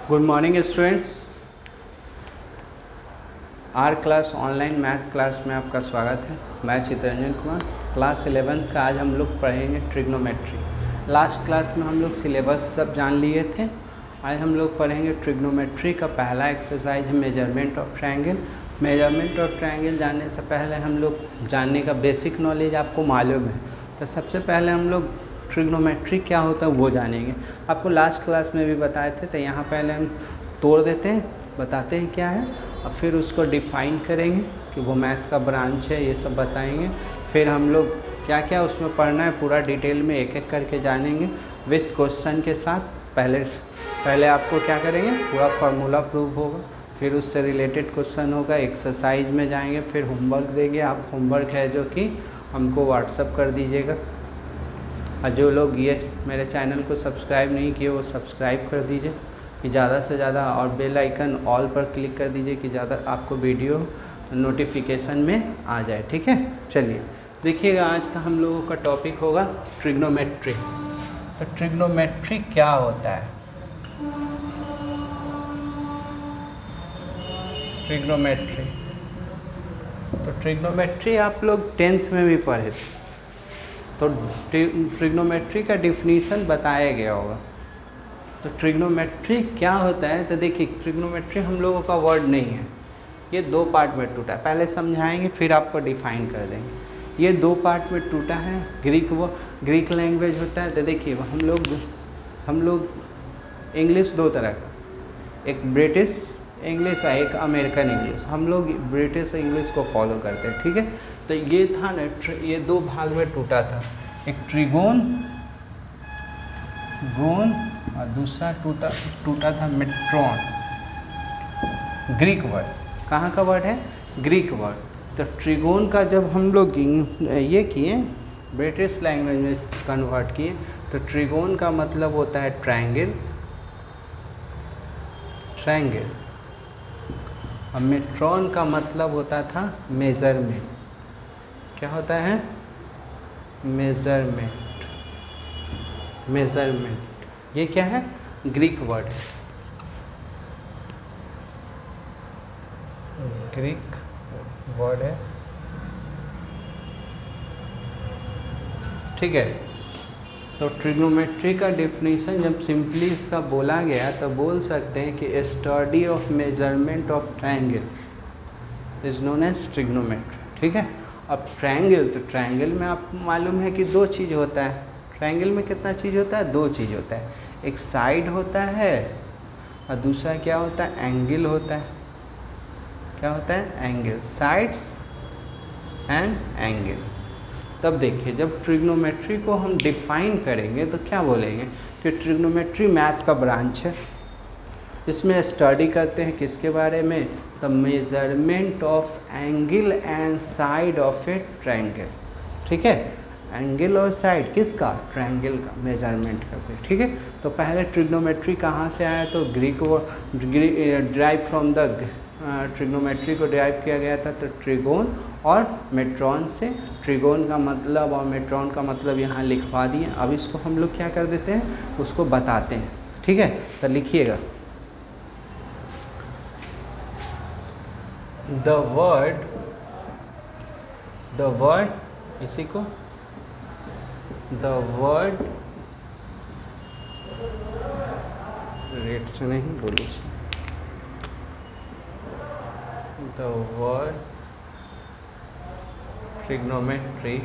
Good morning students. Our class online math class में आपका स्वागत है। मैं चित्रंजन कुमार। क्लास 11th का आज हम लोग पढ़ेंगे ट्रिग्नोमेट्री। लास्ट क्लास में हम लोग सिलेबस सब जान लिए थे। आज हम लोग पढ़ेंगे ट्रिग्नोमेट्री का पहला एक्सरसाइज है measurement of triangle. Measurement of triangle जानने से पहले हम लोग जानने का बेसिक नॉलेज आपको मालूम है, तो सबसे पहले हम लोग ट्रिग्नोमेट्री क्या होता है वो जानेंगे। आपको लास्ट क्लास में भी बताए थे, तो यहाँ पहले हम तोड़ देते हैं, बताते हैं क्या है, और फिर उसको डिफ़ाइन करेंगे कि वो मैथ का ब्रांच है, ये सब बताएंगे। फिर हम लोग क्या क्या उसमें पढ़ना है पूरा डिटेल में एक एक करके जानेंगे विथ क्वेश्चन के साथ। पहले आपको क्या करेंगे, पूरा फार्मूला प्रूव होगा, फिर उससे रिलेटेड क्वेश्चन होगा, एक्सरसाइज में जाएंगे, फिर होमवर्क देंगे। आप होमवर्क है जो कि हमको व्हाट्सअप कर दीजिएगा। और जो लोग ये मेरे चैनल को सब्सक्राइब नहीं किए वो सब्सक्राइब कर दीजिए कि ज़्यादा से ज़्यादा, और बेल आइकन ऑल पर क्लिक कर दीजिए कि ज़्यादा आपको वीडियो नोटिफिकेशन में आ जाए। ठीक है, चलिए देखिएगा आज का हम लोगों का टॉपिक होगा ट्रिग्नोमेट्री। तो ट्रिग्नोमेट्री क्या होता है? ट्रिग्नोमेट्री, तो ट्रिग्नोमेट्री आप लोग 10th में भी पढ़े थे, तो ट्रिग्नोमेट्री का डिफिनीशन बताया गया होगा। तो ट्रिग्नोमेट्री क्या होता है, तो देखिए ट्रिग्नोमेट्री हम लोगों का वर्ड नहीं है, ये दो पार्ट में टूटा है। पहले समझाएंगे फिर आपको डिफाइन कर देंगे। ये दो पार्ट में टूटा है। ग्रीक लैंग्वेज होता है। तो देखिए हम लोग इंग्लिश दो तरह का, एक ब्रिटिश इंग्लिश है, एक अमेरिकन इंग्लिश। हम लोग ब्रिटिश इंग्लिश को फॉलो करते हैं। ठीक है, तो ये था ना, ये दो भाग में टूटा था, एक ट्रिगोन और दूसरा टूटा था मेट्रॉन। ग्रीक वर्ड, कहाँ का वर्ड है? Greek word. तो ट्रिगोन का जब हम लोग ये किए, ब्रिटिश लैंग्वेज में कन्वर्ट किए, तो ट्रिगोन का मतलब होता है ट्रायंगल, और मेट्रॉन का मतलब होता था मेजरमेंट। क्या होता है? मेजरमेंट। ये क्या है? ग्रीक वर्ड है, ग्रीक वर्ड है। ठीक है, तो ट्रिग्नोमेट्री का डेफिनेशन जब सिंपली इसका बोला गया तो बोल सकते हैं कि study of measurement of triangle is known as trigonometry. ठीक है, अब ट्रायंगल, तो ट्रायंगल में आपको मालूम है कि दो चीज़ होता है। ट्रायंगल में कितना चीज़ होता है? दो चीज़ होता है, एक साइड होता है और दूसरा क्या होता है? एंगल होता है। क्या होता है? Angle, sides and angle. तब देखिए जब ट्रिग्नोमेट्री को हम डिफाइन करेंगे तो क्या बोलेंगे कि ट्रिग्नोमेट्री मैथ का ब्रांच है। इसमें स्टडी करते हैं किसके बारे में? The measurement of angle and side of A triangle. ठीक है, एंगल और साइड किसका? ट्रायंगल का मेजरमेंट करते हैं। ठीक है, तो पहले ट्रिग्नोमेट्री कहाँ से आया? तो Greek drive from the trigonometry को ड्राइव किया गया था, तो ट्रिगोन और मेट्रॉन से। ट्रिगोन का मतलब और मेट्रॉन का मतलब यहाँ लिखवा दिए। अब इसको हम लोग क्या कर देते हैं, उसको बताते हैं। ठीक है, तो लिखिएगा द वर्ड इसी को द वर्ड रेट से नहीं बोलिए, the word trigonometry,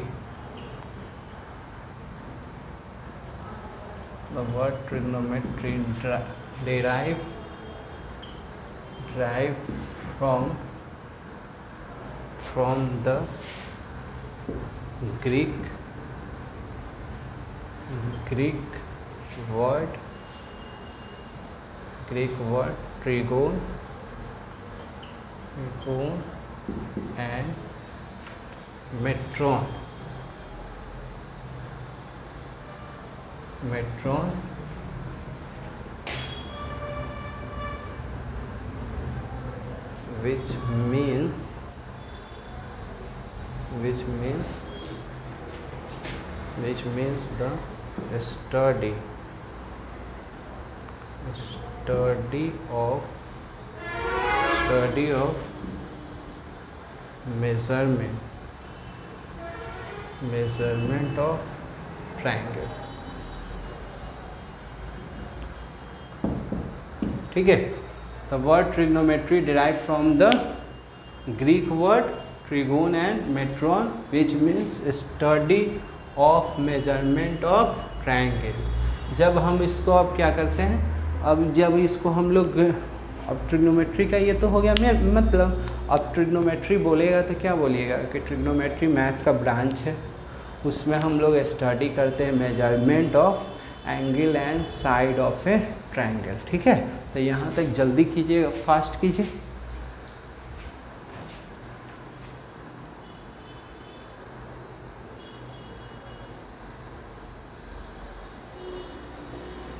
the word trigonometry derive from the Greek word trigon and metron, which means the study study of measurement of triangle. ठीक है, the word trigonometry derive from the Greek word trigon and metron which means study of measurement of triangle. जब हम इसको अब क्या करते हैं, अब जब इसको हम लोग अब ट्रिग्नोमेट्री का ये तो हो गया मतलब, अब ट्रिग्नोमेट्री बोलेगा तो क्या बोलिएगा कि ट्रिग्नोमेट्री मैथ का ब्रांच है, उसमें हम लोग स्टडी करते हैं measurement of angle and side of A triangle. ठीक है, तो यहाँ तक जल्दी कीजिए, फास्ट कीजिए।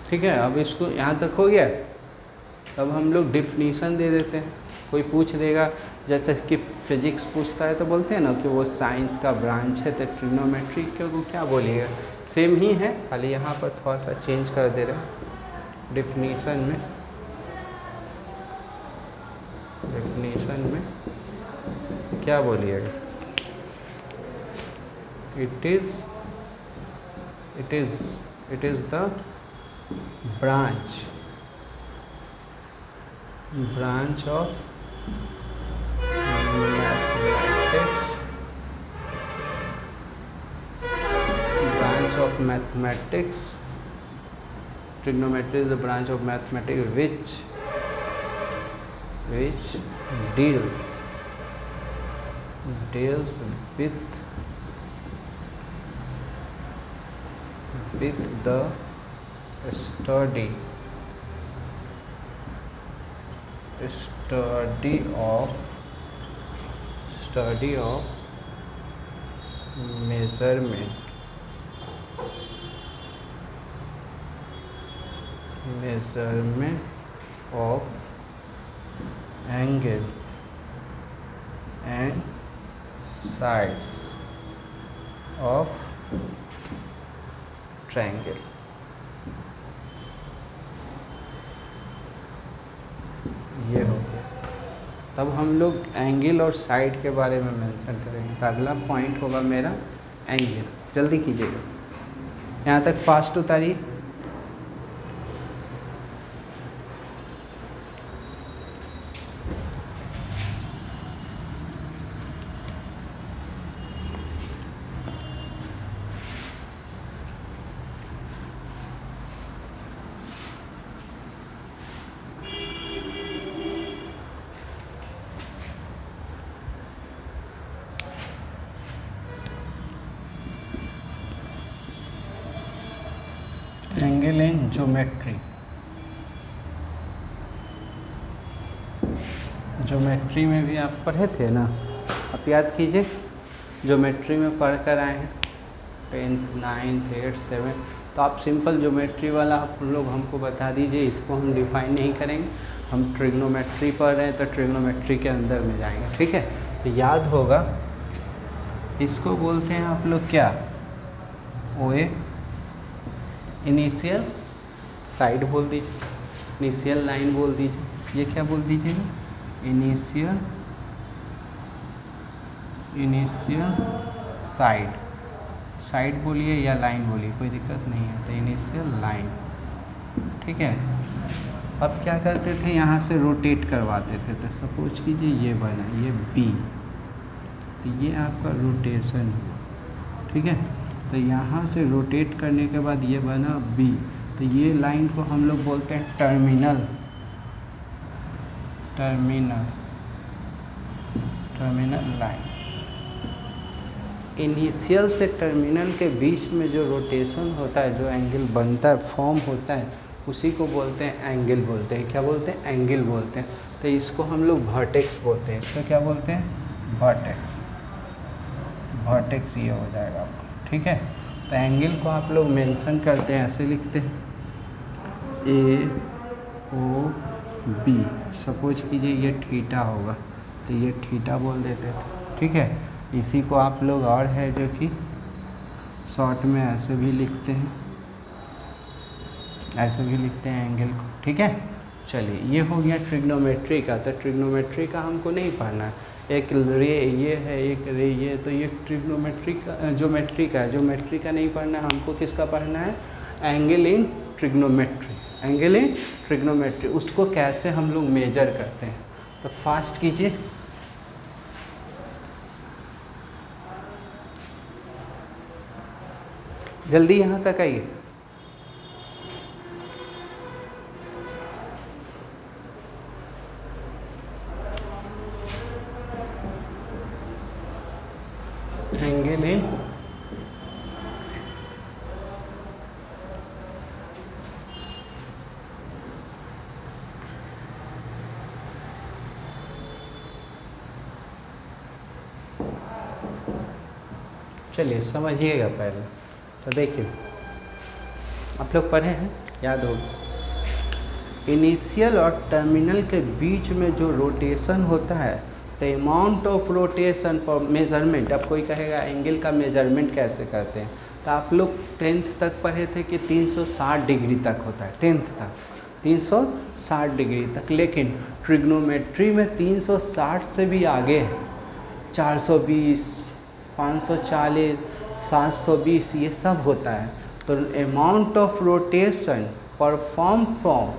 ठीक है, अब इसको यहाँ तक हो गया। अब हम लोग डिफिनीशन दे देते हैं। कोई पूछ देगा, जैसे कि फिजिक्स पूछता है तो बोलते हैं ना कि वो साइंस का ब्रांच है, तो ट्रिग्नोमेट्री को क्या बोलिएगा, सेम ही है, खाली यहाँ पर थोड़ा सा चेंज कर दे रहे हैं डिफिनीशन में क्या बोलिएगा, it is the branch of mathematics. Trigonometry is the branch of mathematics which deals with the study of measurement of angle and sides of triangle। ये हो गया। तब हम लोग एंगल और साइड के बारे में मेंशन करेंगे। तो अगला पॉइंट होगा मेरा एंगल। जल्दी कीजिएगा, यहाँ तक फास्ट उतारिए। एंगल इन ज्योमेट्री में भी आप पढ़े थे ना, आप याद कीजिए। ज्योमेट्री में पढ़ कर आए हैं 10th 9th 8th 7th, तो आप सिंपल ज्योमेट्री वाला आप लोग हमको बता दीजिए। इसको हम डिफाइन नहीं करेंगे, हम ट्रिग्नोमेट्री पढ़ रहे हैं तो ट्रिग्नोमेट्री के अंदर में जाएंगे। ठीक है, तो याद होगा, इसको बोलते हैं आप लोग क्या, ओए इनिशियल साइड बोल दीजिए, इनिशियल लाइन बोल दीजिए, ये क्या बोल दीजिएगा, इनिशियल साइड बोलिए या लाइन बोलिए, कोई दिक्कत नहीं है। तो इनिशियल लाइन, ठीक है। अब क्या करते थे, यहाँ से रोटेट करवाते थे। तो सपोज कीजिए ये बना, ये बी, तो ये आपका रोटेशन हुआ, ठीक है। तो यहाँ से रोटेट करने के बाद ये बना बी, तो ये लाइन को हम लोग बोलते हैं टर्मिनल लाइन। इनिशियल से टर्मिनल के बीच में जो रोटेशन होता है, जो एंगल बनता है, फॉर्म होता है, उसी को बोलते हैं एंगल बोलते हैं। क्या बोलते हैं, एंगल बोलते हैं। तो इसको हम लोग वर्टेक्स बोलते हैं। इसको क्या बोलते हैं, वर्टेक्स ये हो जाएगा आपको, ठीक है। तो एंगल को आप लोग मेंशन करते हैं, ऐसे लिखते हैं AOB। सपोज कीजिए ये थीटा होगा, तो ये थीटा बोल देते थे, ठीक है। इसी को आप लोग और है जो कि शॉर्ट में ऐसे भी लिखते हैं ऐसे भी लिखते हैं एंगल को, ठीक है। चलिए ये हो गया ट्रिग्नोमेट्री का। तो ट्रिग्नोमेट्री का हमको नहीं पढ़ना है, एक रे ये है, एक रे ये, तो ये ट्रिग्नोमेट्री का ज्योमेट्री का है, ज्योमेट्री का नहीं पढ़ना है हमको। किसका पढ़ना है? Angle in trigonometry, angle in trigonometry. उसको कैसे हम लोग मेजर करते हैं, तो फास्ट कीजिए। जल्दी यहाँ तक आइए। एंगल इन चलिए समझिएगा पहले। तो देखिए आप लोग पढ़े हैं, याद होगा, इनिशियल और टर्मिनल के बीच में जो रोटेशन होता है, तो amount of rotation for measurement. अब कोई कहेगा एंगल का मेजरमेंट कैसे करते हैं, तो आप लोग 10th तक पढ़े थे कि 360 डिग्री तक होता है, 10th तक 360 डिग्री तक। लेकिन ट्रिग्नोमेट्री में 360 से भी आगे है, 420, 540, 720 ये सब होता है। तो amount of rotation perform from,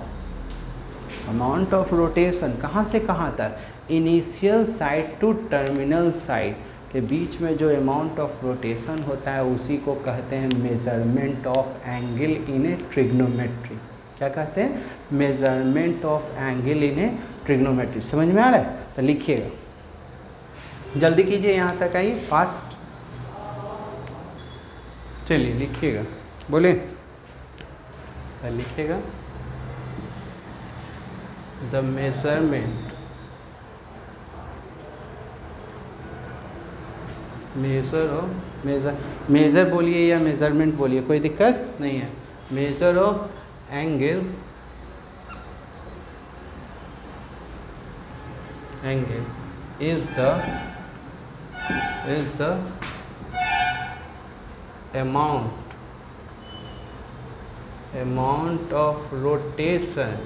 amount of rotation कहाँ से कहाँ तक, initial side to terminal side के बीच में जो अमाउंट ऑफ रोटेशन होता है उसी को कहते हैं measurement of angle in A trigonometry. क्या कहते हैं? Measurement of angle in A trigonometry. समझ में आ रहा है? तो लिखिएगा, जल्दी कीजिए, यहाँ तक आइए, फास्ट। चलिए लिखिएगा, बोले लिखिएगा, the measurement, measure of, measure बोलिए या मेजरमेंट बोलिए, कोई दिक्कत नहीं है। Measure of angle, angle is the amount of rotation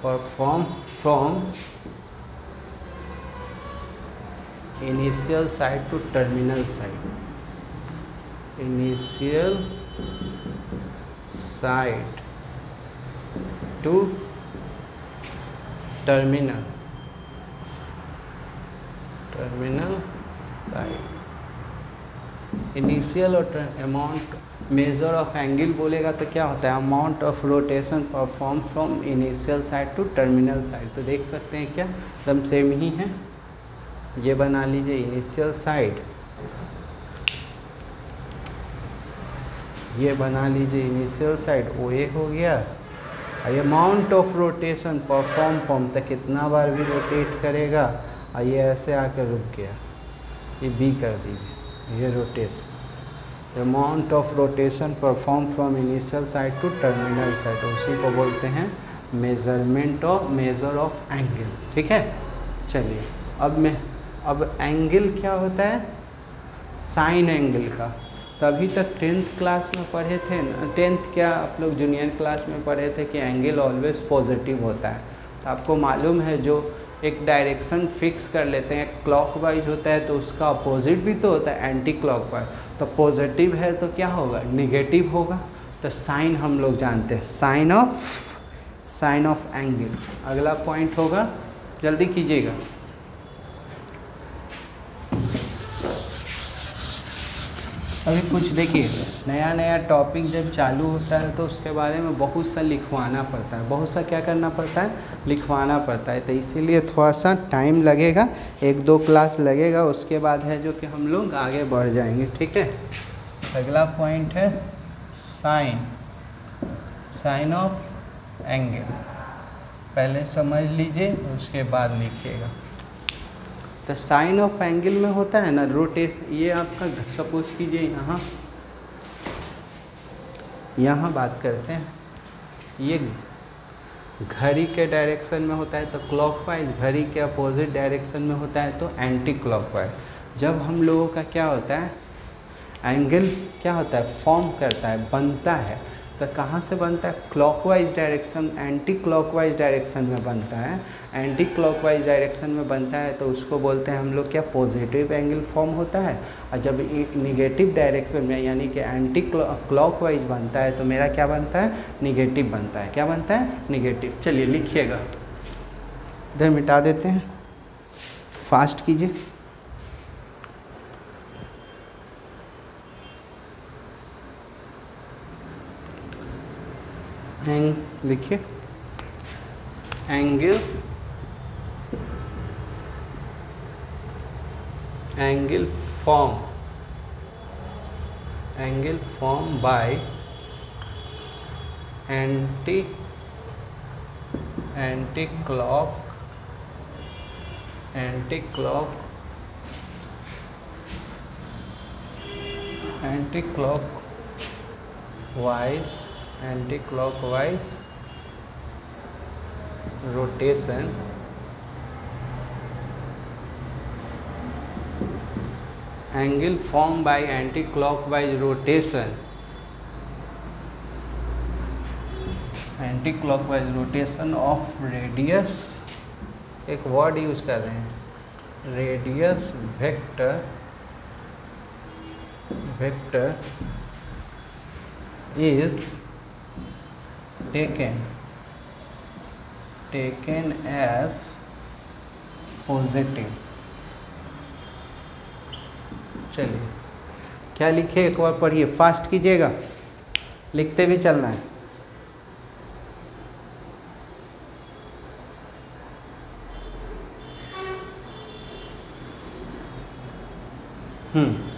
perform from initial side to terminal side, initial side to terminal side. Initial और अमाउंट, मेजर ऑफ एंगल बोलेगा तो क्या होता है? Amount of rotation perform from initial side to terminal side. तो देख सकते हैं क्या एकदम सेम ही है। ये बना लीजिए इनिशियल साइड, ये बना लीजिए इनिशियल साइड, ओ ए हो गया। Amount of rotation perform from, तक कितना बार भी रोटेट करेगा, और ये ऐसे आकर रुक गया, ये बी कर दीजिए, ये rotation. Amount of rotation perform from initial side to terminal side, उसी को बोलते हैं measurement of, measure of angle. ठीक है, चलिए अब एंगल क्या होता है? साइन एंगल का। तभी तक 10th क्लास में पढ़े थे ना, 10th क्या आप लोग जूनियर क्लास में पढ़े थे कि एंगल ऑलवेज पॉजिटिव होता है। तो आपको मालूम है जो एक डायरेक्शन फिक्स कर लेते हैं, क्लॉकवाइज होता है तो उसका अपोजिट भी तो होता है एंटी क्लॉकवाइज। तो पॉजिटिव है तो क्या होगा? निगेटिव होगा। तो साइन हम लोग जानते हैं, साइन ऑफ एंगल। अगला पॉइंट होगा, जल्दी कीजिएगा। अभी कुछ देखिए, नया नया टॉपिक जब चालू होता है तो उसके बारे में बहुत सा लिखवाना पड़ता है, बहुत सा क्या करना पड़ता है? लिखवाना पड़ता है। तो इसीलिए थोड़ा सा टाइम लगेगा, 1-2 क्लास लगेगा, उसके बाद है जो कि हम लोग आगे बढ़ जाएंगे। ठीक है, अगला पॉइंट है साइन ऑफ एंगल। पहले समझ लीजिए, उसके बाद लिखिएगा। तो साइन ऑफ एंगल में होता है ना रोटेशन। ये आपका सपोज कीजिए यहाँ बात करते हैं, घड़ी के डायरेक्शन में होता है तो क्लॉकवाइज, घड़ी के अपोजिट डायरेक्शन में होता है तो एंटी क्लॉकवाइज। जब हम लोगों का क्या होता है, एंगल क्या होता है, फॉर्म करता है, बनता है, तो कहाँ से बनता है, clockwise direction, anti clockwise direction में बनता है। एंटी क्लॉकवाइज डायरेक्शन में बनता है तो उसको बोलते हैं हम लोग क्या, पॉजिटिव एंगल फॉर्म होता है। और जब निगेटिव डायरेक्शन में यानी कि एंटी क्लॉकवाइज बनता है तो मेरा क्या बनता है, निगेटिव बनता है। क्या बनता है, निगेटिव। चलिए लिखिएगा, इधर मिटा देते हैं, फास्ट कीजिए। लिखिए, angle form by anti clockwise rotation angle formed by anti-clockwise rotation of radius, एक वर्ड यूज कर रहे हैं, radius vector is taken as positive। चलिए क्या लिखे, एक बार पढ़िए, फास्ट कीजिएगा, लिखते भी चलना है।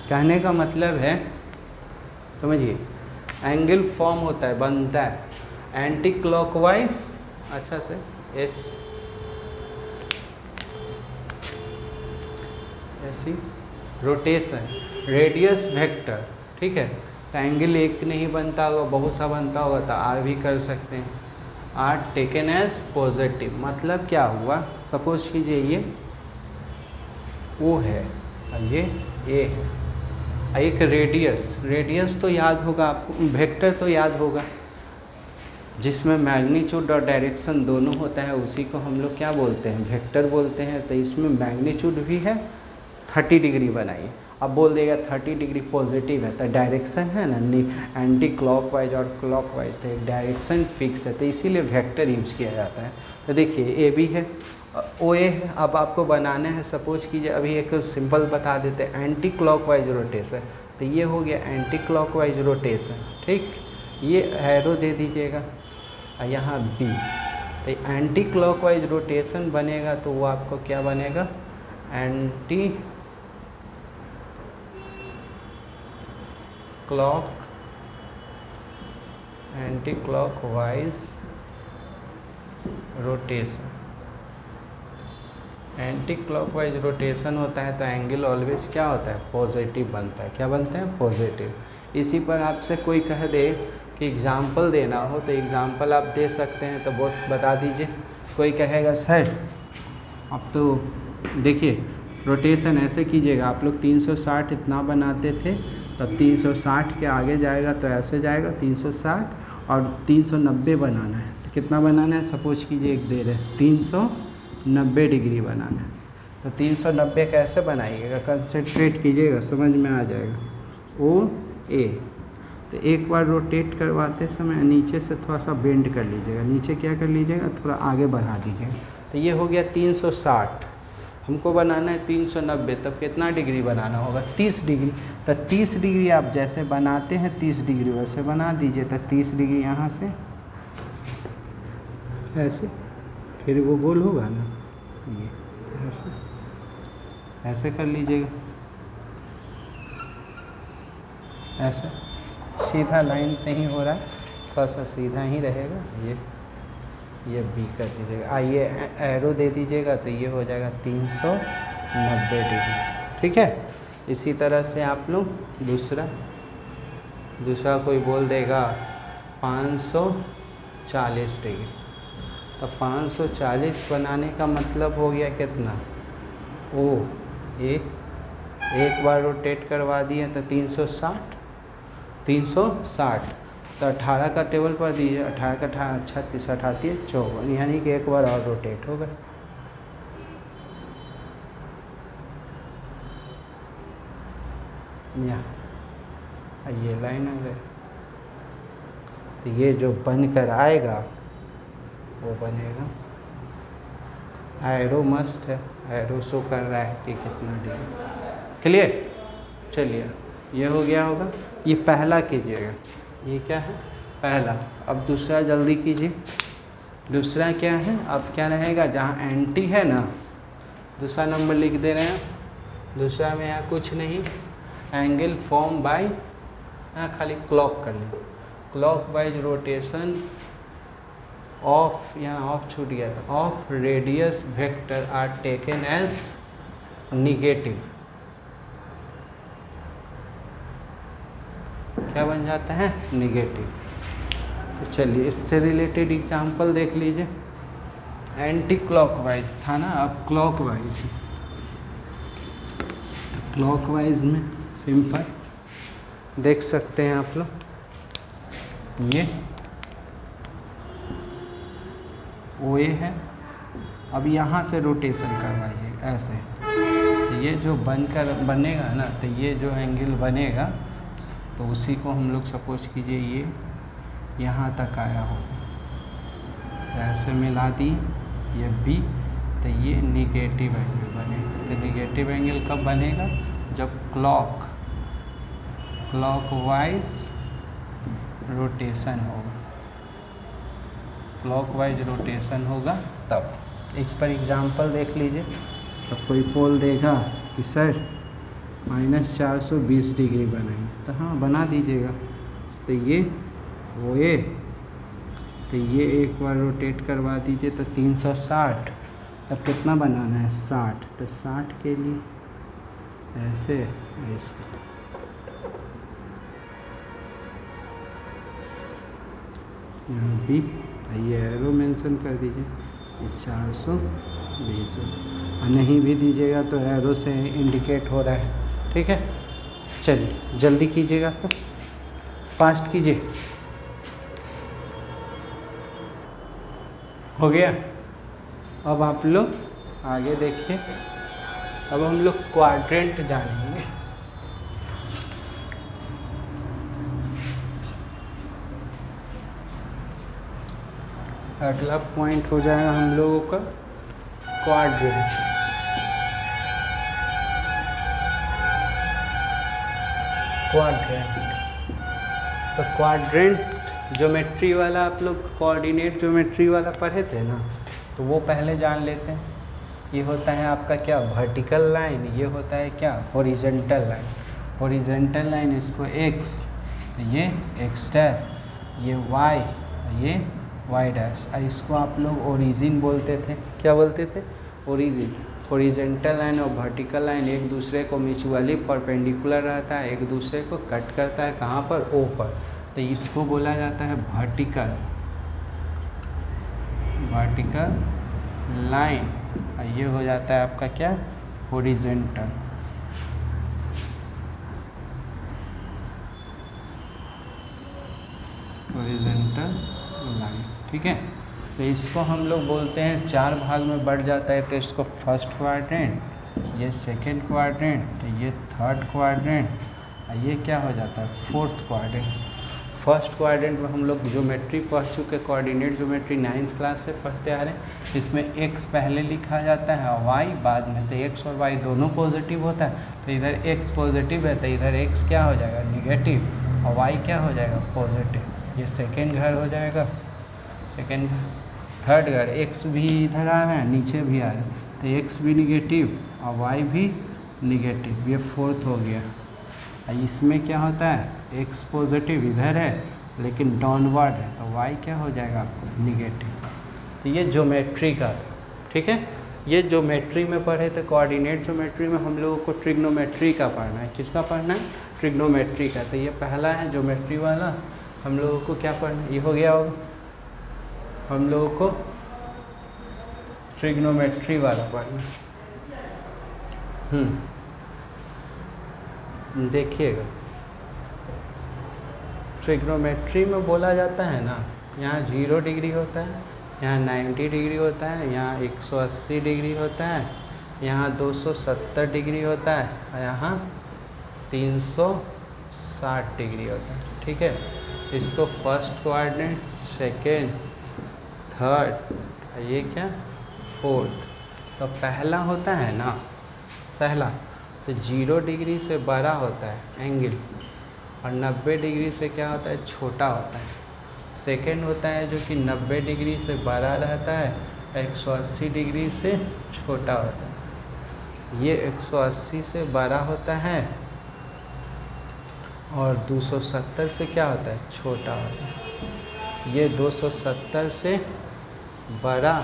कहने का मतलब है, समझिए, एंगल फॉर्म होता है, बनता है एंटी क्लॉकवाइज, अच्छा से ऐसी रोटेशन, रेडियस वेक्टर, ठीक है। तो एंगल एक नहीं बनता होगा, बहुत सा बनता होगा, तो आर भी कर सकते हैं। आर टेकन एज पॉजिटिव, मतलब क्या हुआ, सपोज कीजिए ये ओ है और ये ए है, एक रेडियस तो याद होगा आपको, वेक्टर तो याद होगा, जिसमें मैग्नीट्यूड और डायरेक्शन दोनों होता है, उसी को हम लोग क्या बोलते हैं, वेक्टर बोलते हैं। तो इसमें मैग्नीट्यूड भी है, 30 डिग्री बनाइए। अब बोल देगा 30 डिग्री पॉजिटिव है, तो डायरेक्शन है ना, एंटी क्लॉकवाइज और क्लॉकवाइज, तो एक डायरेक्शन फिक्स है, तो इसीलिए वेक्टर यूज किया जाता है। तो देखिए ए भी है, ओ ए है। अब आपको बनाना है, सपोज कीजिए, अभी एक सिंपल बता देते हैं, एंटी क्लॉकवाइज रोटेशन, तो ये हो गया एंटी क्लॉकवाइज रोटेशन, ठीक। ये एरो दे दीजिएगा और यहाँ बी, तो एंटी क्लॉकवाइज रोटेशन बनेगा तो वो आपको क्या बनेगा, anti clockwise rotation. Anti clockwise rotation होता है तो एंगल ऑलवेज क्या होता है, पॉजिटिव बनता है। क्या बनता है, पॉजिटिव। इसी पर आपसे कोई कह दे कि एग्जाम्पल देना हो तो एग्जाम्पल आप दे सकते हैं, तो बहुत बता दीजिए। कोई कहेगा सर अब तो देखिए रोटेशन ऐसे कीजिएगा, आप लोग 360 इतना बनाते थे, तब 360 के आगे जाएगा तो ऐसे जाएगा 360, और 390 बनाना है, तो कितना बनाना है, सपोज कीजिए एक दे रहे 390 डिग्री बनाना है, तो 390 कैसे बनाइएगा, कंसंट्रेट कीजिएगा, समझ में आ जाएगा। ओ ए, तो एक बार रोटेट करवाते समय नीचे से थोड़ा सा बेंड कर लीजिएगा, नीचे क्या कर लीजिएगा, थोड़ा आगे बढ़ा दीजिएगा, तो ये हो गया 360। हमको बनाना है 390, तब कितना डिग्री बनाना होगा, 30 डिग्री। तो 30 डिग्री आप जैसे बनाते हैं 30 डिग्री वैसे बना दीजिए, तो 30 डिग्री यहाँ से ऐसे, फिर वो गोल होगा ना, ये ऐसे कर लीजिएगा, ऐसे सीधा लाइन नहीं हो रहा है, थोड़ा सा सीधा ही रहेगा, ये बी कर दीजिएगा, आइए एरो दे दीजिएगा, तो ये हो जाएगा 390 डिग्री, ठीक है। इसी तरह से आप लोग दूसरा कोई बोल देगा 540 डिग्री, तो 540 बनाने का मतलब हो गया कितना, ओ एक बार रोटेट करवा दिए तो 360 तो 18 का टेबल पर दीजिए, 18 का 36 38 54, यानी कि एक बार और रोटेट हो गए। यहाँ ये लाइन आ गई, तो ये जो बनकर आएगा वो बनेगा, एरो मस्ट है, एरो शो कर रहा है कि कितना डिग्री। क्लियर? चलिए ये हो गया होगा, ये पहला कीजिएगा, ये क्या है पहला। अब दूसरा जल्दी कीजिए, दूसरा क्या है, अब क्या रहेगा, जहाँ एंटी है ना, दूसरा नंबर लिख दे रहे हैं। दूसरा में यहाँ कुछ नहीं, एंगल फॉर्म बाय, यहाँ खाली क्लॉक कर लें, क्लॉक वाइज रोटेशन ऑफ, यहाँ ऑफ छूट गया था, of radius vector R taken as negative. क्या बन जाता है, निगेटिव। तो चलिए इससे रिलेटेड एग्जांपल देख लीजिए। एंटी क्लॉकवाइज था ना, अब क्लॉकवाइज, क्लॉकवाइज में सिंपल देख सकते हैं आप लोग, ये ओ ए है, अब यहाँ से रोटेशन करवाइए ऐसे, तो ये जो बनकर बनेगा ना, तो ये जो एंगल बनेगा तो उसी को हम लोग सपोज कीजिए ये यहाँ तक आया हो, तो ऐसे मिला दी ये बी, तो ये निगेटिव एंगल बने। तो निगेटिव एंगल कब बनेगा, जब क्लॉकवाइज रोटेशन होगा, क्लॉकवाइज रोटेशन होगा तब। इस पर एग्जांपल देख लीजिए। तो कोई पोल देगा कि सर -420 डिग्री बनाएं, तो हाँ बना दीजिएगा। तो ये वो ये, तो ये एक बार रोटेट करवा दीजिए तो 360, तब कितना बनाना है 60, तो 60 के लिए ऐसे ऐसे यहाँ भी ये एरो मेंशन कर दीजिए, ये 420, और नहीं भी दीजिएगा तो एरो से इंडिकेट हो रहा है। ठीक है, चलिए जल्दी कीजिएगा, तो फास्ट कीजिए। हो गया। अब आप लोग आगे देखिए, अब हम लोग क्वाड्रेंट जानेंगे। अगला पॉइंट हो जाएगा हम लोगों का क्वाड्रेंट। तो क्वाड्रेंट ज्योमेट्री वाला आप लोग कोऑर्डिनेट ज्योमेट्री वाला पढ़े थे ना, तो वो पहले जान लेते हैं। ये होता है आपका क्या, वर्टिकल लाइन, ये होता है क्या, हॉरिजॉन्टल लाइन। हॉरिजॉन्टल लाइन इसको एक्स, तो ये एक्स डैश, ये वाई, ये वाई डैश। इसको आप लोग ओरिजिन बोलते थे। क्या बोलते थे, ओरिजिन। हॉरिजॉन्टल लाइन और वर्टिकल लाइन एक दूसरे को म्यूचुअली परपेंडिकुलर रहता है, एक दूसरे को कट करता है, कहाँ पर, ओ पर, तो इसको बोला जाता है वर्टिकल लाइन। ये हो जाता है आपका क्या, हॉरिजॉन्टल। लाइन, ठीक है। तो इसको हम लोग बोलते हैं, 4 भाग में बढ़ जाता है। तो इसको फर्स्ट क्वाड्रेंट, ये सेकंड क्वाड्रेंट, तो ये थर्ड क्वाड्रेंट, और ये क्या हो जाता है, फोर्थ क्वाड्रेंट। फर्स्ट क्वाड्रेंट में हम लोग ज्योमेट्री पढ़ चुके, कोऑर्डिनेट ज्योमेट्री 9th क्लास से पढ़ते आ रहे हैं। इसमें एक्स पहले लिखा जाता है और वाई बाद में। तो एक्स और वाई दोनों पॉजिटिव होता है, तो इधर एक्स पॉजिटिव है तो इधर एक्स क्या हो जाएगा, निगेटिव, और वाई क्या हो जाएगा, पॉजिटिव। ये सेकेंड घर हो जाएगा, सेकेंड थर्ड घर, एक्स भी इधर आ रहा है, नीचे भी आ रहा है, तो एक्स भी निगेटिव और वाई भी निगेटिव, ये फोर्थ हो गया। इसमें क्या होता है, एक्स पॉजिटिव इधर है लेकिन डाउनवर्ड है, तो वाई क्या हो जाएगा आपको, निगेटिव। तो ये ज्योमेट्री का, ठीक है। ये ज्योमेट्री में पढ़े थे, कोऑर्डिनेट ज्योमेट्री में हम लोगों को ट्रिग्नोमेट्री का पढ़ना है। किसका पढ़ना है, ट्रिग्नोमेट्री का। तो ये पहला है ज्योमेट्री वाला, हम लोगों को क्या पढ़ना है, ये हो गया होगा हम लोगों को ट्रिग्नोमेट्री वाला पढ़ना। देखिएगा, ट्रिग्नोमेट्री में बोला जाता है ना, यहाँ 0 डिग्री होता है, यहाँ 90 डिग्री होता है, यहाँ 180 डिग्री होता है, यहाँ 270 डिग्री होता है, और यहाँ 360 डिग्री होता है। ठीक है, इसको फर्स्ट कोऑर्डिनेट, सेकेंड, थर्ड, ये क्या, फोर्थ। तो पहला होता है ना, पहला तो 0 डिग्री से बड़ा होता है एंगल, और 90 डिग्री से क्या होता है, छोटा होता है। सेकेंड होता है जो कि 90 डिग्री से बड़ा रहता है, 180 डिग्री से छोटा होता है। ये 180 से बड़ा होता है और 270 से क्या होता है, छोटा होता है। ये 270 से बड़ा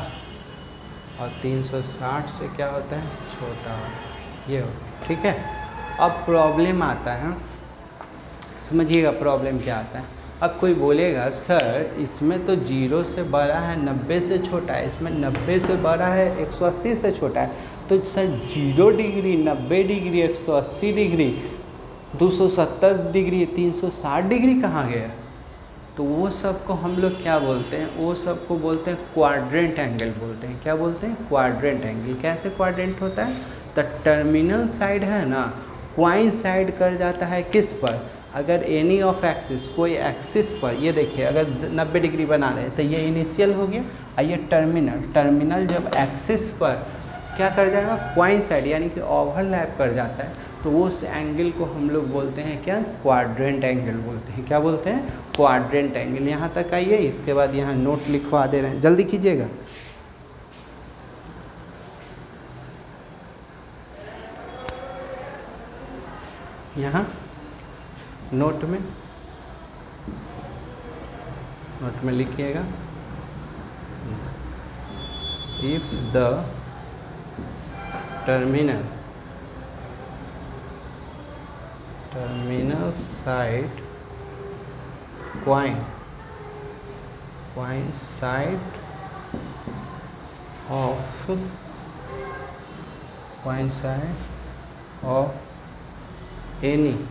और 360 से क्या होता है, छोटा होता है। ये हो, ठीक है। अब प्रॉब्लम आता है, समझिएगा प्रॉब्लम क्या आता है। अब कोई बोलेगा सर इसमें तो 0 से बड़ा है, 90 से छोटा है, इसमें 90 से बड़ा है, 180 से छोटा है, तो sir 0 degree, 90 degree, 180 degree, 270 degree, 360 degree कहाँ गया? तो वो सब को हम लोग क्या बोलते हैं, वो सब को बोलते हैं क्वाड्रेंट एंगल बोलते हैं। क्या बोलते हैं, क्वाड्रेंट एंगल। कैसे क्वाड्रेंट होता है, तो टर्मिनल साइड है ना, कोइंसाइड कर जाता है किस पर, अगर एनी ऑफ एक्सिस, कोई एक्सिस पर, ये देखिए अगर 90 डिग्री बना रहे तो ये इनिशियल हो गया, और ये टर्मिनल, टर्मिनल जब एक्सिस पर क्या कर जाएगा, कोइंसाइड यानी कि ओवरलैप कर जाता है, तो वो उस एंगल को हम लोग बोलते हैं क्या, क्वाड्रेंट एंगल बोलते हैं। क्या बोलते हैं, क्वाड्रेंट एंगल। यहाँ तक आइए, इसके बाद यहाँ नोट लिखवा दे रहे हैं, जल्दी कीजिएगा। यहाँ नोट में लिखिएगा, if the terminal side coincide of any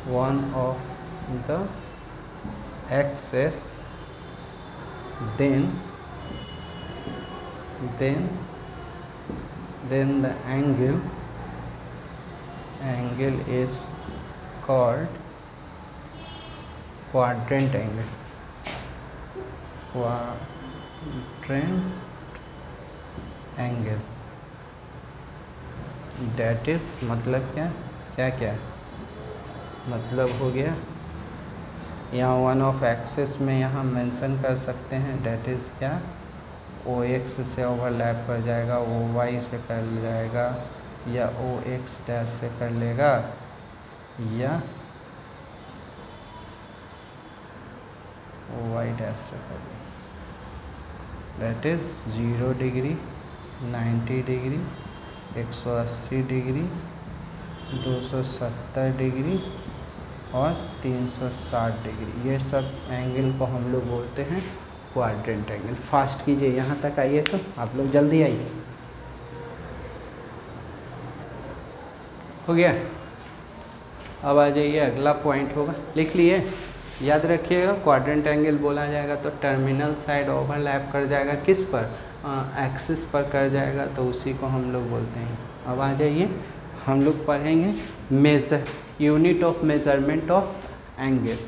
one of the axes, then the angle is called quadrant angle. That is मतलब क्या मतलब हो गया, यहाँ वन ऑफ एक्सेस में यहाँ मेंशन कर सकते हैं, डेट इज़ क्या, OX से ओवरलैप कर जाएगा, OY से कर जाएगा, या OX डैश से कर लेगा, या OY डैश से कर लेगा। That is 0 degree, 90 degree, 180 degree, 270 degree और 360 डिग्री। ये सब एंगल को हम लोग बोलते हैं क्वाड्रेंट एंगल। फास्ट कीजिए, यहाँ तक आइए तो आप लोग जल्दी आइए। हो गया, अब आ जाइए, अगला पॉइंट होगा, लिख लिए, याद रखिएगा। क्वाड्रेंट एंगल बोला जाएगा तो टर्मिनल साइड ओवरलैप कर जाएगा किस पर, एक्सिस पर कर जाएगा, तो उसी को हम लोग बोलते हैं। अब आ जाइए, हम लोग पढ़ेंगे measure, unit of measurement of angle.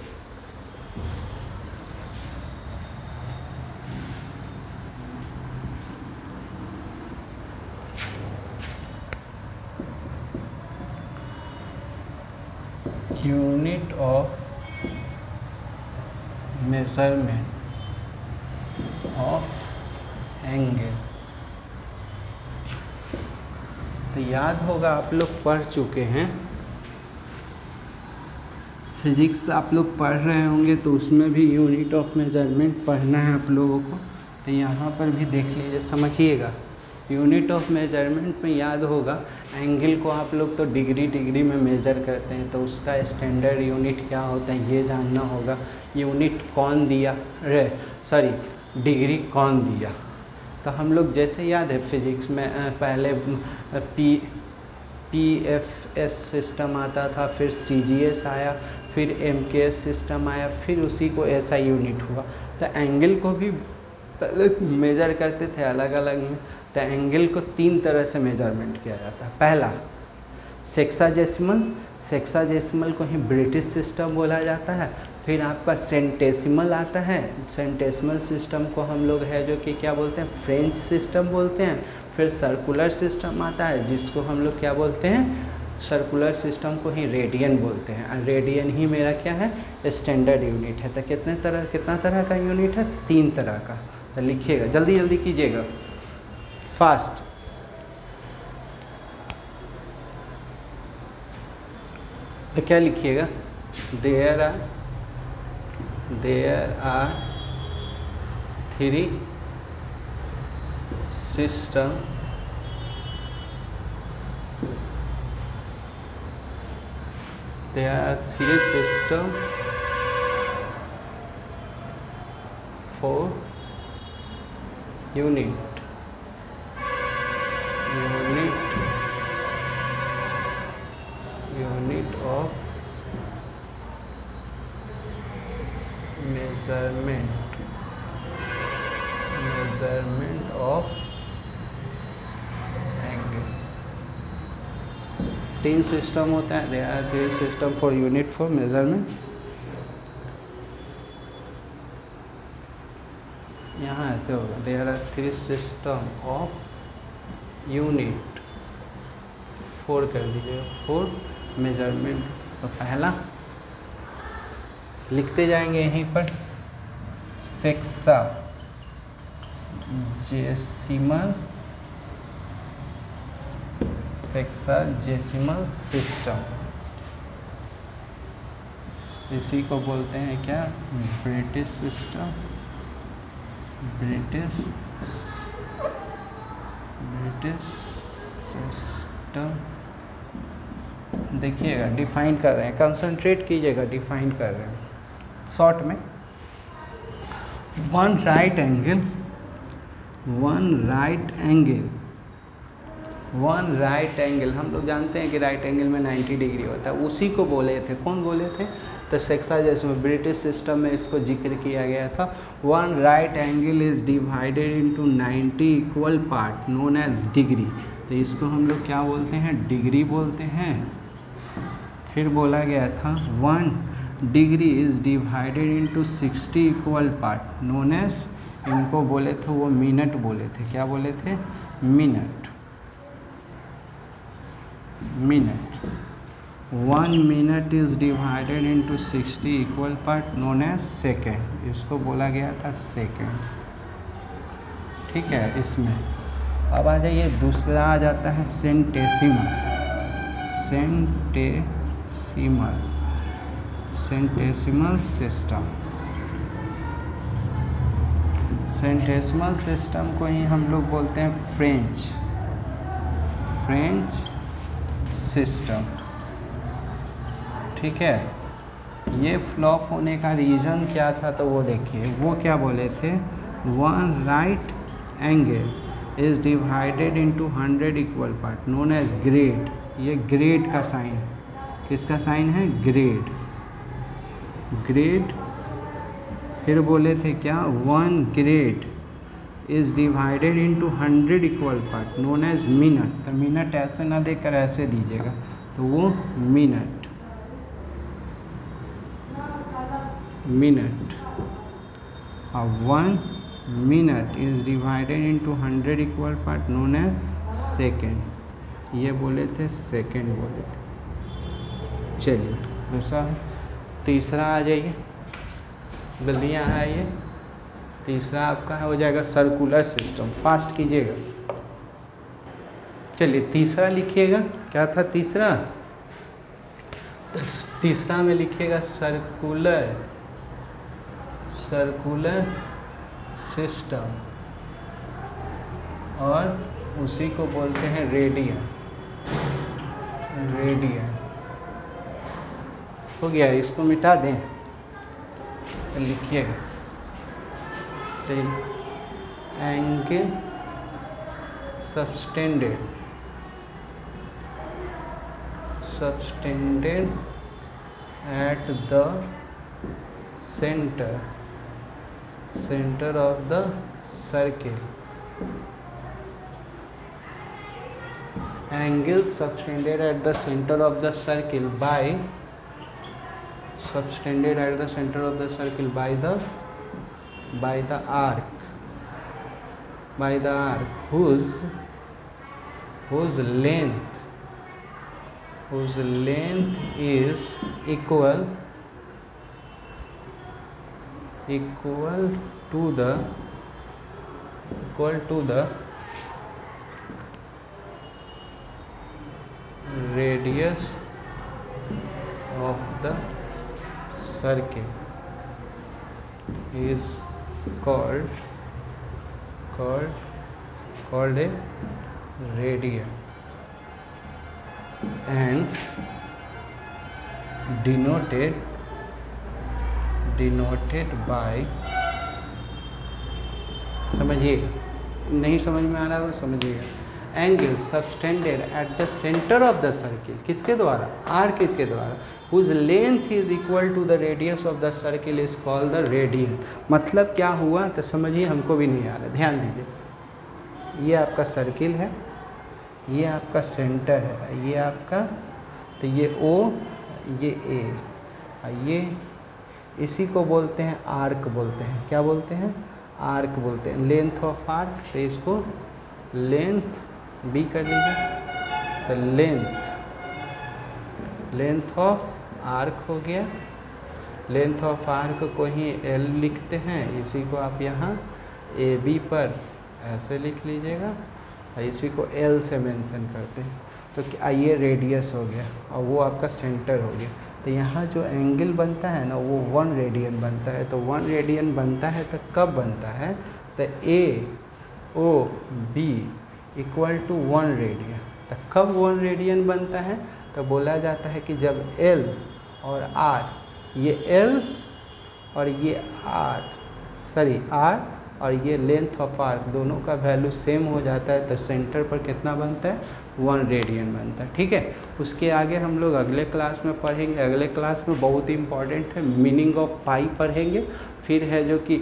Unit of measurement of angle, तो याद होगा आप लोग पढ़ चुके हैं, फिजिक्स आप लोग पढ़ रहे होंगे तो उसमें भी यूनिट ऑफ मेजरमेंट पढ़ना है आप लोगों को। तो यहाँ पर भी देख लीजिए, समझिएगा। यूनिट ऑफ मेजरमेंट में याद होगा, एंगल को आप लोग तो डिग्री में मेज़र करते हैं, तो उसका स्टैंडर्ड यूनिट क्या होता है ये जानना होगा। यूनिट कौन दिया, डिग्री कौन दिया। तो हम लोग जैसे याद है फिजिक्स में पहले PFS सिस्टम आता था, फिर CGS आया, फिर MKS सिस्टम आया, फिर उसी को SI यूनिट हुआ। तो एंगल को भी पहले मेज़र करते थे अलग अलग में। तो एंगल को 3 तरह से मेजरमेंट किया जाता है। पहला सेक्साजेसिमल को ही ब्रिटिश सिस्टम बोला जाता है। फिर आपका सेंटेसिमल आता है, सेंटेसिमल सिस्टम को हम लोग है जो कि क्या बोलते हैं, फ्रेंच सिस्टम बोलते हैं। फिर सर्कुलर सिस्टम आता है जिसको हम लोग क्या बोलते हैं, सर्कुलर सिस्टम को ही रेडियन बोलते हैं। रेडियन ही मेरा क्या है, स्टैंडर्ड यूनिट है। तो कितना तरह का यूनिट है, 3 तरह का। तो लिखिएगा, जल्दी जल्दी कीजिएगा, फास्ट। तो क्या लिखिएगा, there are 3 system for unit of measurement of angle। 3 system होता है, there are 3 system for unit for measurement. यहाँ ऐसे होगा, there are 3 system of unit, 4 कर दीजिएगा, 4 मेजरमेंट। तो पहला लिखते जाएंगे यहीं पर, सेक्साजेसिमल सिस्टम, इसी को बोलते हैं क्या, ब्रिटिश सिस्टम। देखिएगा डिफाइन कर रहे हैं, कंसंट्रेट कीजिएगा, डिफाइन कर रहे हैं शॉर्ट में। वन राइट एंगल, हम लोग जानते हैं कि राइट एंगल में 90 डिग्री होता है, उसी को बोले थे। कौन बोले थे, तो सेक्साजेसिमल, ब्रिटिश सिस्टम में इसको जिक्र किया गया था। One right angle is divided into 90 equal part known as degree. तो इसको हम लोग क्या बोलते हैं, डिग्री बोलते हैं। फिर बोला गया था 1 degree is divided into 60 equal part known as, इनको बोले थे वो मिनट बोले थे। क्या बोले थे, minute. 1 minute is divided into 60 equal part known as second, इसको बोला गया था सेकेंड। ठीक है, इसमें अब आ जाइए, दूसरा आ जाता है सेंटेसिमल सिस्टम। सेंटेसिमल सिस्टम को ही हम लोग बोलते हैं फ्रेंच सिस्टम। ठीक है, ये फ्लॉप होने का रीज़न क्या था, तो वो देखिए, वो क्या बोले थे, 1 right angle is divided into 100 equal part known as grade. ये ग्रेड का साइन, किसका साइन है, ग्रेड। फिर बोले थे क्या, 1 grade is divided into 100 equal part known as minute. तो मिनट ऐसे ना देकर ऐसे दीजिएगा, तो वो मिनट। और 1 minute is divided into 100 equal part known as second. ये बोले थे सेकेंड बोले थे। चलिए दूसरा, तीसरा आ जाइए, जल्दी यहाँ आइए। तीसरा आपका हो जाएगा सर्कुलर सिस्टम, फास्ट कीजिएगा। चलिए तीसरा लिखिएगा, क्या था तीसरा, तीसरा में लिखिएगा सर्कुलर सिस्टम और उसी को बोलते हैं रेडियन। रेडियन हो गया, इसको मिटा दें, लिखिएगा। Angle subtended at the center of the circle. Angle subtended at the center of the circle by the arc whose length is equal to the radius of the circle is called a radian and denoted by, समझिए, नहीं समझ में आ रहा हो समझिएगा, angle subtended at the centre of the circle, किसके द्वारा? Arc के द्वारा, whose length is equal to the radius of the circle is called the radian। मतलब क्या हुआ तो समझिए, हमको भी नहीं आ रहा, ध्यान दीजिए। ये आपका सर्किल है, ये आपका सेंटर है, ये आपका, तो ये O, ये A, ये इसी को बोलते हैं आर्क बोलते हैं। क्या बोलते हैं? आर्क बोलते हैं। लेंथ ऑफ आर्क, तो इसको लेंथ B कर लीजिए, तो लेंथ ऑफ आर्क हो गया। लेंथ ऑफ आर्क को ही L लिखते हैं, इसी को आप यहाँ AB पर ऐसे लिख लीजिएगा, इसी को L से मेंशन करते हैं। तो ये रेडियस हो गया और वो आपका सेंटर हो गया। तो यहाँ जो एंगल बनता है ना, वो 1 रेडियन बनता है। तो 1 रेडियन बनता है तो कब बनता है? तो AOB इक्वल टू 1 रेडियन। तो कब 1 रेडियन बनता है? तो बोला जाता है कि जब L और R, ये L और ये R और ये लेंथ ऑफ आर्क दोनों का वैल्यू सेम हो जाता है, तो सेंटर पर कितना बनता है? 1 रेडियन बनता है। ठीक है, उसके आगे हम लोग अगले क्लास में पढ़ेंगे। अगले क्लास में बहुत ही इंपॉर्टेंट है, मीनिंग ऑफ पाई पढ़ेंगे। फिर है जो कि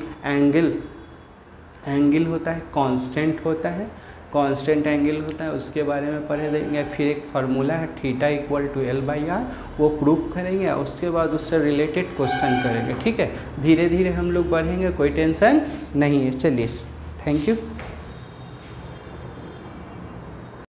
एंगल होता है, कांस्टेंट होता है, कांस्टेंट एंगल होता है, उसके बारे में पढ़े देंगे। फिर एक फार्मूला है थीटा इक्वल टू L/R, वो प्रूफ करेंगे। उसके बाद उससे रिलेटेड क्वेश्चन करेंगे। ठीक है, धीरे धीरे हम लोग बढ़ेंगे, कोई टेंशन नहीं है। चलिए, थैंक यू।